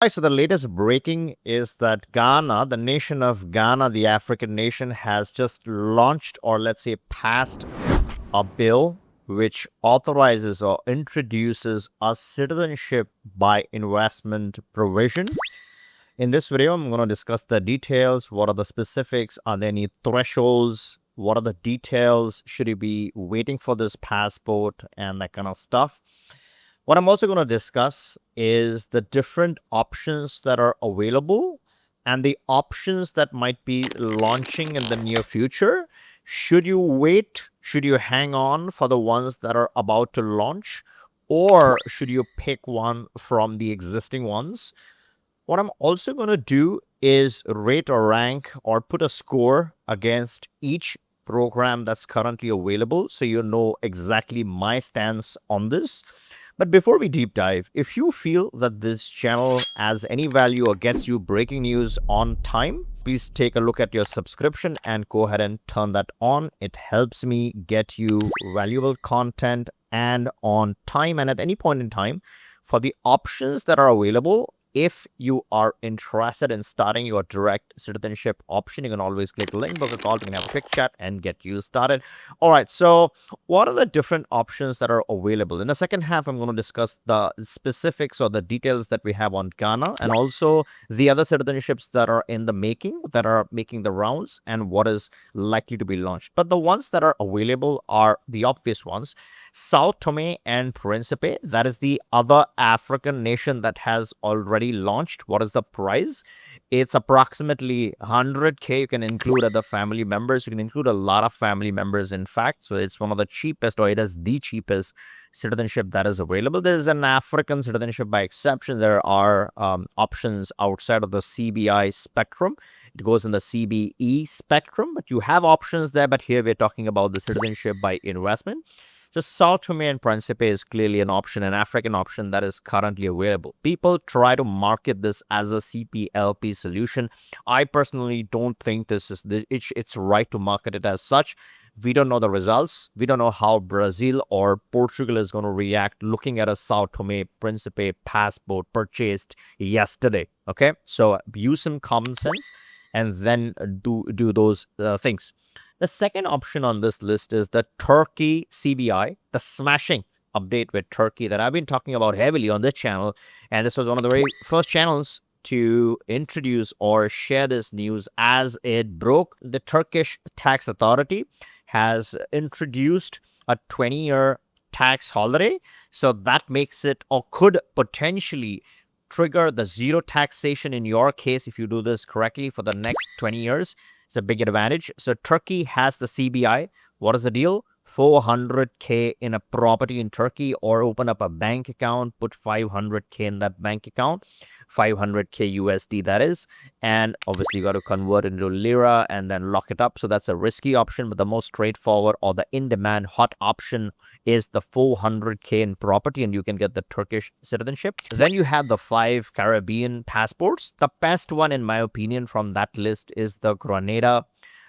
Right, so the latest breaking is that Ghana, the nation of Ghana, the African nation, has just launched, or let's say passed, a bill which authorizes or introduces a citizenship by investment provision. In this video, I'm going to discuss the details. What are the specifics? Are there any thresholds? What are the details? Should you be waiting for this passport and that kind of stuff? What I'm also going to discuss is the different options that are available and the options that might be launching in the near future. Should you wait? Should you hang on for the ones that are about to launch? Or should you pick one from the existing ones? What I'm also going to do is rate or rank or put a score against each program that's currently available so you know exactly my stance on this. But before we deep dive, if you feel that this channel adds any value or gets you breaking news on time, please take a look at your subscription and go ahead and turn that on. It helps me get you valuable content and on time and at any point in time for the options that are available. If you are interested in starting your direct citizenship option, you can always click the link, book a call, we can have a quick chat and get you started. All right, so what are the different options that are available? In the second half, I'm going to discuss the specifics or the details that we have on Ghana and also the other citizenships that are in the making, that are making the rounds and what is likely to be launched. But the ones that are available are the obvious ones. Sao Tome and Principe, that is the other African nation that has already launched. What is the price? It's approximately 100K. You can include other family members. You can include a lot of family members, in fact. So it's one of the cheapest, or it is the cheapest citizenship that is available. There is an African citizenship by exception. There are options outside of the CBI spectrum. It goes in the CBE spectrum, but you have options there. But here we're talking about the citizenship by investment. So Sao Tome and Principe is clearly an option, an African option that is currently available. People try to market this as a CPLP solution. I personally don't think it's right to market it as such. We don't know the results. We don't know how Brazil or Portugal is going to react looking at a Sao Tome Principe passport purchased yesterday. Okay, so use some common sense and then do those things. The second option on this list is the Turkey CBI, the smashing update with Turkey that I've been talking about heavily on this channel. And this was one of the very first channels to introduce or share this news as it broke. The Turkish tax authority has introduced a 20-year tax holiday. So that makes it, or could potentially trigger the zero taxation in your case if you do this correctly for the next 20 years. It's a big advantage. So Turkey has the CBI. What is the deal? 400K in a property in Turkey, or open up a bank account, put 500K in that bank account, 500K USD that is, and obviously you got to convert into lira and then lock it up. So that's a risky option, but the most straightforward or the in-demand hot option is the 400K in property, and you can get the Turkish citizenship. Then you have the 5 Caribbean passports. The best one, in my opinion, from that list is the Grenada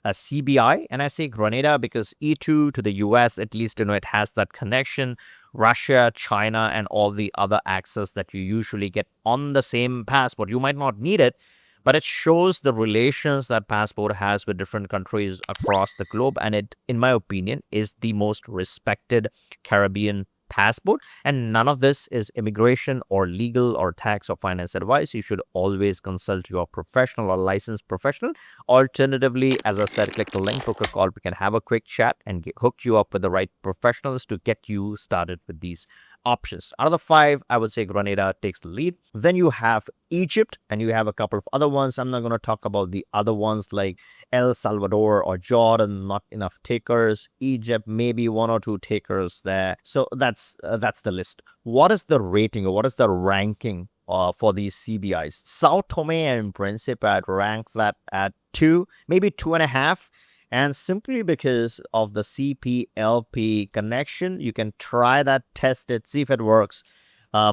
CBI. And I say Grenada because E2 to the US, at least, it has that connection. Russia, China, and all the other access that you usually get on the same passport. You might not need it, but it shows the relations that passport has with different countries across the globe. And it, in my opinion, is the most respected Caribbean passport. And none of this is immigration or legal or tax or finance advice. You should always consult your professional or licensed professional. Alternatively, as I said, click the link, book a call. We can have a quick chat and hook you up with the right professionals to get you started with these options. Out of the 5, I would say Grenada takes the lead. Then you have Egypt, and you have a couple of other ones. I'm not going to talk about the other ones like El Salvador or Jordan. Not enough takers. Egypt, maybe 1 or 2 takers there. So that's the list. What is the rating or what is the ranking for these CBIs? Sao Tome and Principe ranks that at 2, maybe 2.5. And simply because of the CPLP connection, you can try that, test it, see if it works.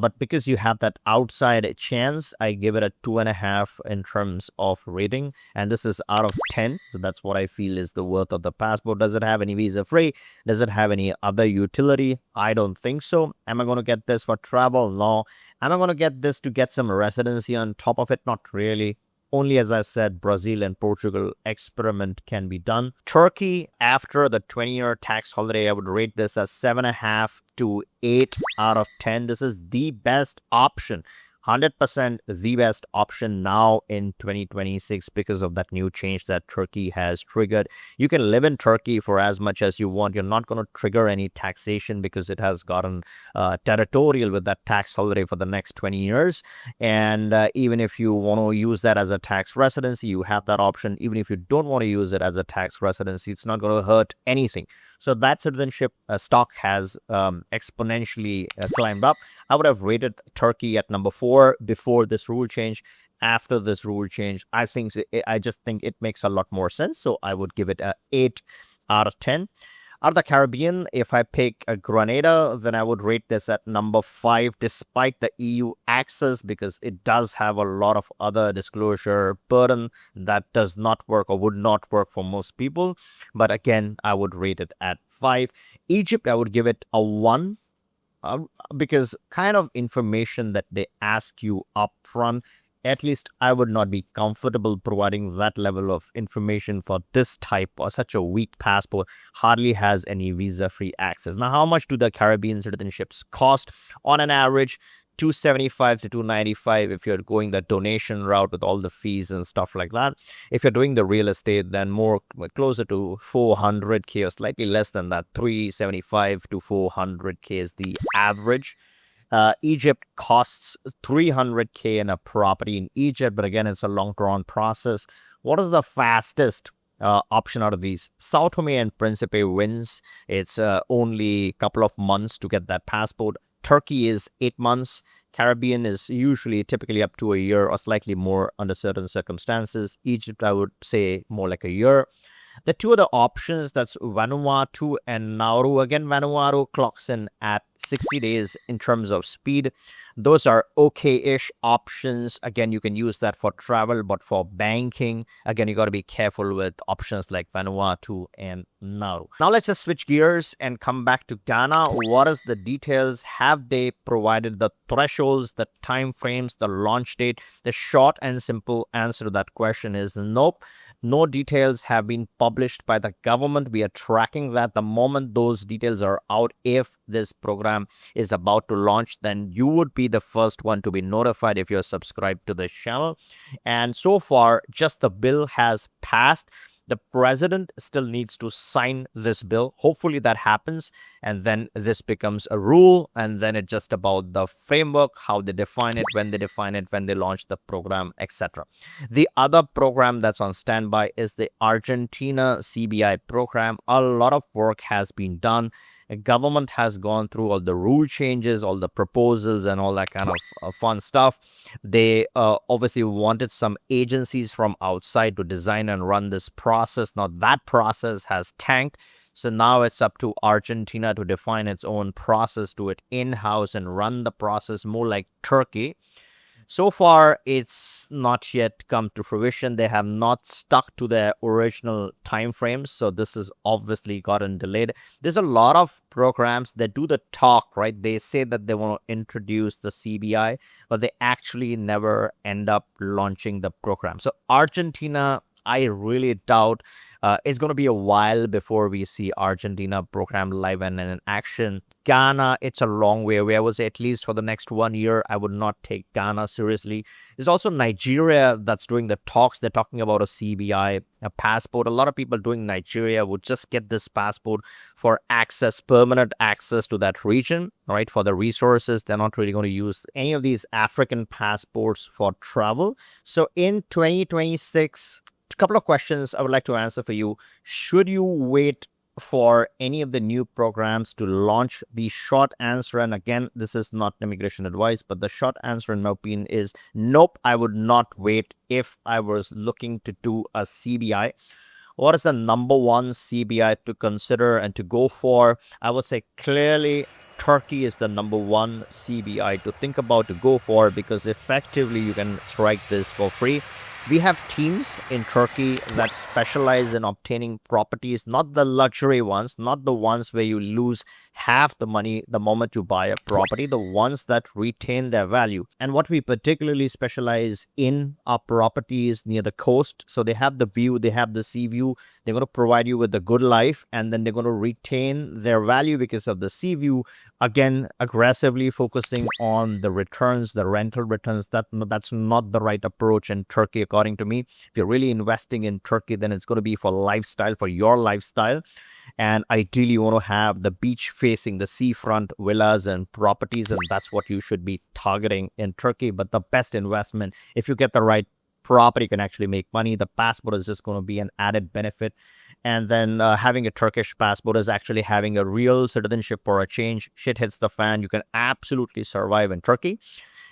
But because you have that outside chance, I give it a 2.5 in terms of rating. And this is out of 10. So that's what I feel is the worth of the passport. Does it have any visa free? Does it have any other utility? I don't think so. Am I going to get this for travel? No. Am I going to get this to get some residency on top of it? Not really. Only, as I said, Brazil and Portugal experiment can be done. Turkey, after the 20-year tax holiday, I would rate this as 7.5 to 8 out of 10. This is the best option. 100% the best option now in 2026 because of that new change that Turkey has triggered. You can live in Turkey for as much as you want. You're not going to trigger any taxation because it has gotten territorial with that tax holiday for the next 20 years. And even if you want to use that as a tax residency, you have that option. Even if you don't want to use it as a tax residency, it's not going to hurt anything. So that citizenship stock has exponentially climbed up. I would have rated Turkey at number 4 before this rule change. After this rule change, I just think it makes a lot more sense. So I would give it a 8 out of 10. Out of the Caribbean, if I pick a Grenada, then I would rate this at number 5, despite the EU access, because it does have a lot of other disclosure burden that does not work or would not work for most people. But again, I would rate it at 5. Egypt, I would give it a 1. Because kind of information that they ask you upfront, at least I would not be comfortable providing that level of information for this type or such a weak passport. Hardly has any visa-free access. Now, how much do the Caribbean citizenships cost? On an average, 275 to 295 if you're going the donation route with all the fees and stuff like that. If you're doing the real estate, then more closer to 400k or slightly less than that. 375 to 400k is the average. Egypt costs 300k in a property in Egypt, but again, it's a long drawn process. What is the fastest option out of these? Sao Tome and Principe wins. It's only a couple of months to get that passport. Turkey is 8 months. Caribbean is usually typically up to a year or slightly more under certain circumstances. Egypt, I would say more like a year. The two other options, that's Vanuatu and Nauru. Again, Vanuatu clocks in at 60 days in terms of speed. Those are okay-ish options. Again, you can use that for travel, but for banking, again, you got to be careful with options like Vanuatu and Nauru. Now let's just switch gears and come back to Ghana. What is the details? Have they provided the thresholds, the time frames, the launch date? The short and simple answer to that question is nope. No details have been published by the government. We are tracking that. The moment those details are out, if this program is about to launch, then you would be the first one to be notified if you're subscribed to this channel. And so far, just the bill has passed. The president still needs to sign this bill. Hopefully that happens, and then this becomes a rule, and then it's just about the framework, how they define it, when they launch the program, etc. The other program that's on standby is the Argentina CBI program. A lot of work has been done. The government has gone through all the rule changes, all the proposals, and all that kind of fun stuff. They obviously wanted some agencies from outside to design and run this process. Now that process has tanked. So now it's up to Argentina to define its own process, do it in-house and run the process more like Turkey. So far, it's not yet come to fruition. They have not stuck to their original timeframes. So this has obviously gotten delayed. There's a lot of programs that do the talk, right? They say that they want to introduce the CBI, but they actually never end up launching the program. So Argentina, I really doubt it's going to be a while before we see Argentina program live and in action. Ghana, it's a long way away. I would say at least for the next 1 year, I would not take Ghana seriously. There's also Nigeria that's doing the talks. They're talking about a CBI, a passport. A lot of people doing Nigeria would just get this passport for access, permanent access to that region, right? For the resources. They're not really going to use any of these African passports for travel. So in 2026, a couple of questions I would like to answer for you. Should you wait for any of the new programs to launch? The short answer, and again, this is not immigration advice, but the short answer in my opinion is nope, I would not wait if I was looking to do a CBI. What is the number one CBI to consider and to go for? I would say clearly Turkey is the number one CBI to think about to go for, because effectively you can strike this for free. We have teams in Turkey that specialize in obtaining properties, not the luxury ones, not the ones where you lose half the money the moment you buy a property, the ones that retain their value. And what we particularly specialize in are properties near the coast. So they have the view, they have the sea view, they're going to provide you with the good life, and then they're going to retain their value because of the sea view. Again, aggressively focusing on the returns, the rental returns, that's not the right approach in Turkey, according to me. If you're really investing in Turkey, then it's going to be for lifestyle, for your lifestyle. And ideally, you want to have the beach facing the seafront villas and properties, and that's what you should be targeting in Turkey. But the best investment, if you get the right property, can actually make money. The passport is just going to be an added benefit. And then having a Turkish passport is actually having a real citizenship for a change. Shit hits the fan, you can absolutely survive in Turkey.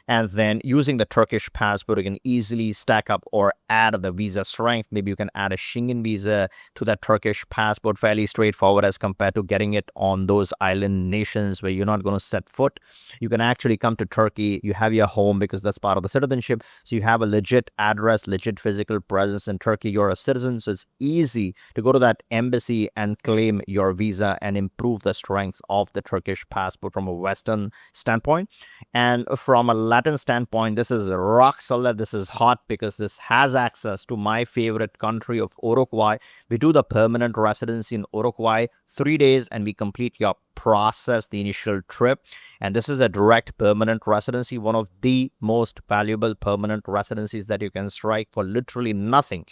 And then using the Turkish passport, you can easily stack up or add the visa strength. Maybe you can add a Schengen visa to that Turkish passport, fairly straightforward as compared to getting it on those island nations where you're not going to set foot. You can actually come to Turkey, you have your home because that's part of the citizenship. So you have a legit address, legit physical presence in Turkey. You're a citizen, so it's easy to go to that embassy and claim your visa and improve the strength of the Turkish passport from a Western standpoint. And from a Latin standpoint, this is rock solid. This is hot because this has access to my favorite country of Uruguay. We do the permanent residency in Uruguay 3 days, and we complete your process, the initial trip. And this is a direct permanent residency, one of the most valuable permanent residencies that you can strike for literally nothing.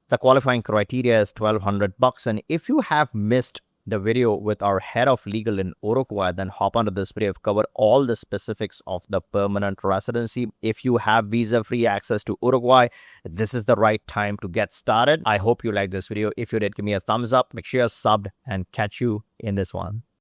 The qualifying criteria is $1,200. And if you have missed the video with our head of legal in Uruguay, then hop onto this video. I've covered all the specifics of the permanent residency. If you have visa-free access to Uruguay, this is the right time to get started. I hope you liked this video. If you did, give me a thumbs up. Make sure you're subbed, and catch you in this one.